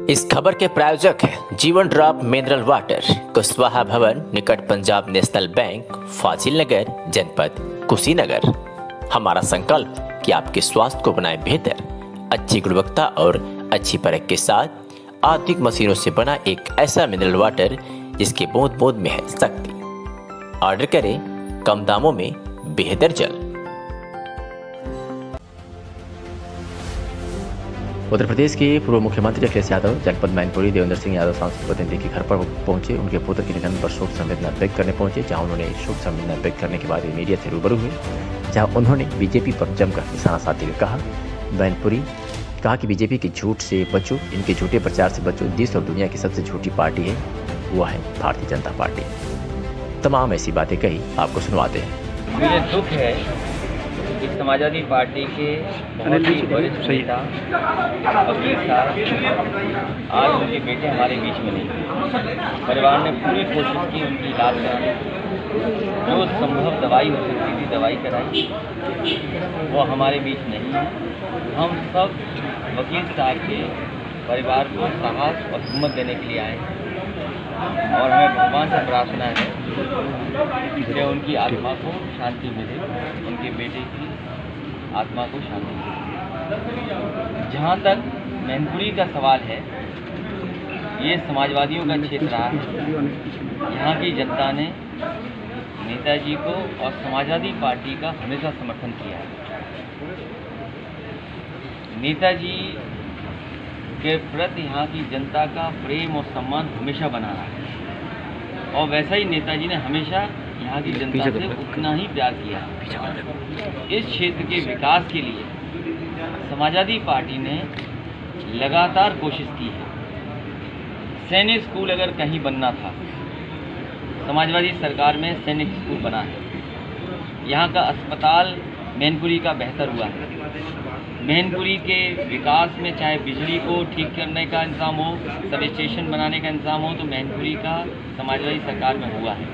इस खबर के प्रायोजक हैं जीवन ड्रॉप मिनरल वाटर, कुशवाहा भवन निकट पंजाब नेशनल बैंक, फाजिल नगर, जनपद कुशीनगर। हमारा संकल्प कि आपके स्वास्थ्य को बनाए बेहतर, अच्छी गुणवत्ता और अच्छी परख के साथ आधुनिक मशीनों से बना एक ऐसा मिनरल वाटर जिसके बूंद बूंद में है शक्ति। ऑर्डर करें कम दामों में बेहतर जल। उत्तर प्रदेश के पूर्व मुख्यमंत्री अखिलेश यादव जनपद मैनपुरी देवेंद्र सिंह यादव सांसद प्रतिनिधि के घर पर पहुंचे। उनके पुत्र के निधन पर शोक संवेदना व्यक्त करने पहुंचे, जहां उन्होंने शोक संवेदना व्यक्त करने के बाद मीडिया से रूबरू हुए, जहां उन्होंने बीजेपी पर जमकर निशाना साधते हुए कहा, मैनपुरी कहा कि बीजेपी के झूठ से बचो, इनके झूठे प्रचार से बचो। देश और दुनिया की सबसे झूठी पार्टी है वो है भारतीय जनता पार्टी। तमाम ऐसी बातें कही, आपको सुनवाते हैं। मुझे दुख है कि समाजवादी पार्टी के बहुत ही वरिष्ठ नेता वकील साहब आज उनके बेटे हमारे बीच में नहीं। परिवार ने पूरी कोशिश की उनकी इलाज कराने की, जो संभव दवाई हो सकती थी दवाई कराई, वो हमारे बीच नहीं है। हम सब वकील साहब के परिवार को साहस और हिम्मत देने के लिए आए हैं और हमें भगवान से प्रार्थना है कि उनकी आत्मा को शांति मिले, उनके बेटे की आत्मा को शांति मिले। जहाँ तक मैनपुरी का सवाल है, ये समाजवादियों का क्षेत्र रहा है। यहाँ की जनता ने नेताजी को और समाजवादी पार्टी का हमेशा समर्थन किया है। नेताजी के प्रति यहाँ की जनता का प्रेम और सम्मान हमेशा बना रहा है और वैसा ही नेताजी ने हमेशा यहाँ की जनता से उतना ही प्यार किया। इस क्षेत्र के विकास के लिए समाजवादी पार्टी ने लगातार कोशिश की है। सैनिक स्कूल अगर कहीं बनना था, समाजवादी सरकार में सैनिक स्कूल बना है। यहाँ का अस्पताल मैनपुरी का बेहतर हुआ है। मैनपुरी के विकास में चाहे बिजली को ठीक करने का इंतजाम हो, सब स्टेशन बनाने का इंतजाम हो, तो मैनपुरी का समाजवादी सरकार में हुआ है।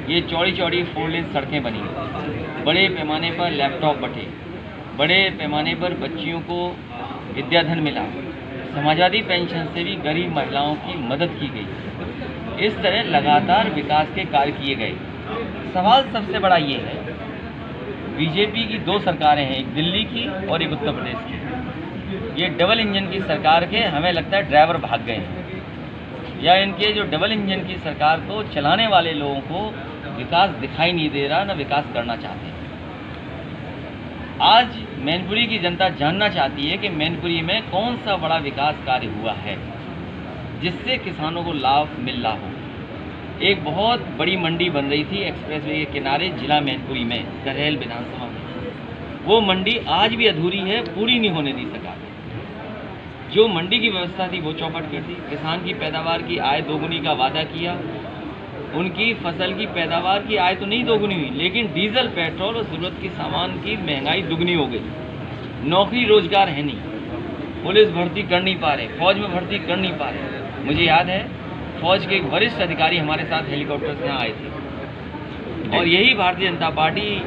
ये चौड़ी चौड़ी 4 लेन सड़कें बनी, बड़े पैमाने पर लैपटॉप बटे, बड़े पैमाने पर बच्चियों को विद्याधन मिला, समाजवादी पेंशन से भी गरीब महिलाओं की मदद की गई। इस तरह लगातार विकास के कार्य किए गए। सवाल सबसे बड़ा ये है, बीजेपी की 2 सरकारें हैं, एक दिल्ली की और एक उत्तर प्रदेश की। ये डबल इंजन की सरकार के हमें लगता है ड्राइवर भाग गए हैं, या इनके जो डबल इंजन की सरकार को चलाने वाले लोगों को विकास दिखाई नहीं दे रहा, न विकास करना चाहते हैं। आज मैनपुरी की जनता जानना चाहती है कि मैनपुरी में कौन सा बड़ा विकास कार्य हुआ है जिससे किसानों को लाभ मिल रहा हो। एक बहुत बड़ी मंडी बन रही थी एक्सप्रेसवे के किनारे जिला मैनपुरी में, करहेल विधानसभा में। वो मंडी आज भी अधूरी है, पूरी नहीं होने दी सरकार ने। जो मंडी की व्यवस्था थी वो चौपट कर दी। किसान की पैदावार की आय दोगुनी का वादा किया, उनकी फसल की पैदावार की आय तो नहीं दोगुनी हुई, लेकिन डीजल पेट्रोल और ज़रूरत की सामान की महंगाई दुगनी हो गई। नौकरी रोजगार है नहीं, पुलिस भर्ती कर नहीं पा रहे, फौज में भर्ती कर नहीं पा रहे। मुझे याद है फौज के एक वरिष्ठ अधिकारी हमारे साथ हेलीकॉप्टर से यहाँ आए थे और यही भारतीय जनता पार्टी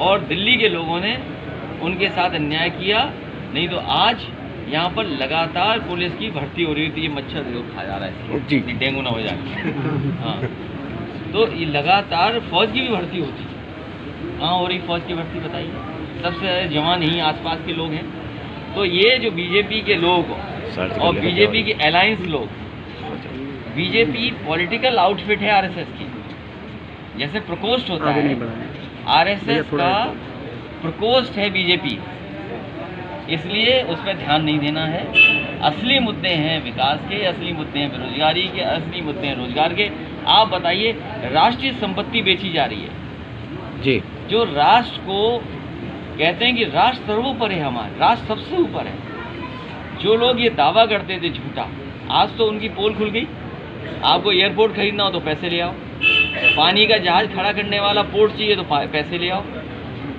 और दिल्ली के लोगों ने उनके साथ अन्याय किया। नहीं तो आज यहाँ पर लगातार पुलिस की भर्ती हो रही थी। ये मच्छर लोग खा जा रहा है जी, डेंगू ना हो जाए। हाँ, तो ये लगातार फौज की भी भर्ती होती। कहाँ हो रही फौज की भर्ती बताइए? सबसे ज़्यादा जवान यहीं आसपास के लोग हैं। तो ये जो बीजेपी के लोग और बीजेपी के अलायंस लोग, बीजेपी पॉलिटिकल आउटफिट है आरएसएस की। जैसे प्रकोष्ठ होता है, आरएसएस का प्रकोष्ठ है बीजेपी, इसलिए उस पर ध्यान नहीं देना है। असली मुद्दे हैं विकास के, असली मुद्दे हैं बेरोजगारी के, असली मुद्दे हैं रोजगार के। आप बताइए, राष्ट्रीय संपत्ति बेची जा रही है जी। जो राष्ट्र को कहते हैं कि राष्ट्र सर्वोपरि है, हमारा राष्ट्र सबसे ऊपर है। जो लोग ये दावा करते थे झूठा, आज तो उनकी पोल खुल गई। आपको एयरपोर्ट खरीदना हो तो पैसे ले आओ, पानी का जहाज खड़ा करने वाला पोर्ट चाहिए तो पैसे ले आओ,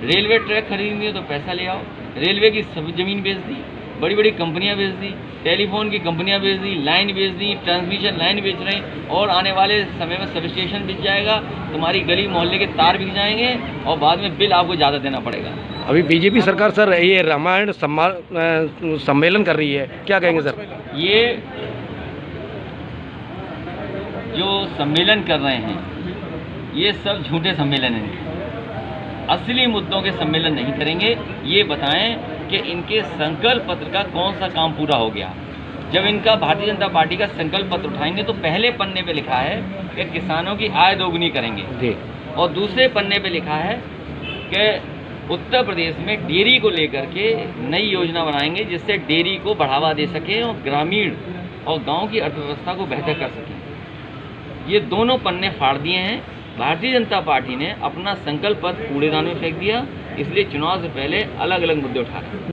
रेलवे ट्रैक खरीदनी हो तो पैसा ले आओ, रेलवे की सब जमीन बेच दी, बड़ी बड़ी कंपनियां बेच दी, टेलीफोन की कंपनियां बेच दी, लाइन बेच दी, ट्रांसमिशन लाइन बेच रहे हैं, और आने वाले समय में सब स्टेशन बिक जाएगा, तुम्हारी गली मोहल्ले के तार बिक जाएंगे और बाद में बिल आपको ज़्यादा देना पड़ेगा। अभी बीजेपी सरकार सर ये रामायण सम्मेलन कर रही है, क्या कहेंगे सर? ये जो सम्मेलन कर रहे हैं ये सब झूठे सम्मेलन हैं, असली मुद्दों के सम्मेलन नहीं करेंगे। ये बताएं कि इनके संकल्प पत्र का कौन सा काम पूरा हो गया। जब इनका भारतीय जनता पार्टी का संकल्प पत्र उठाएंगे तो पहले पन्ने पे लिखा है कि किसानों की आय दोगुनी करेंगे जी, और दूसरे पन्ने पे लिखा है कि उत्तर प्रदेश में डेयरी को लेकर के नई योजना बनाएंगे जिससे डेयरी को बढ़ावा दे सकें और ग्रामीण और गांव की अर्थव्यवस्था को बेहतर कर सकें। ये दोनों पन्ने फाड़ दिए हैं। भारतीय जनता पार्टी ने अपना संकल्प पत्र कूड़ेदान में फेंक दिया, इसलिए चुनाव से पहले अलग अलग मुद्दे उठा रहे हैं।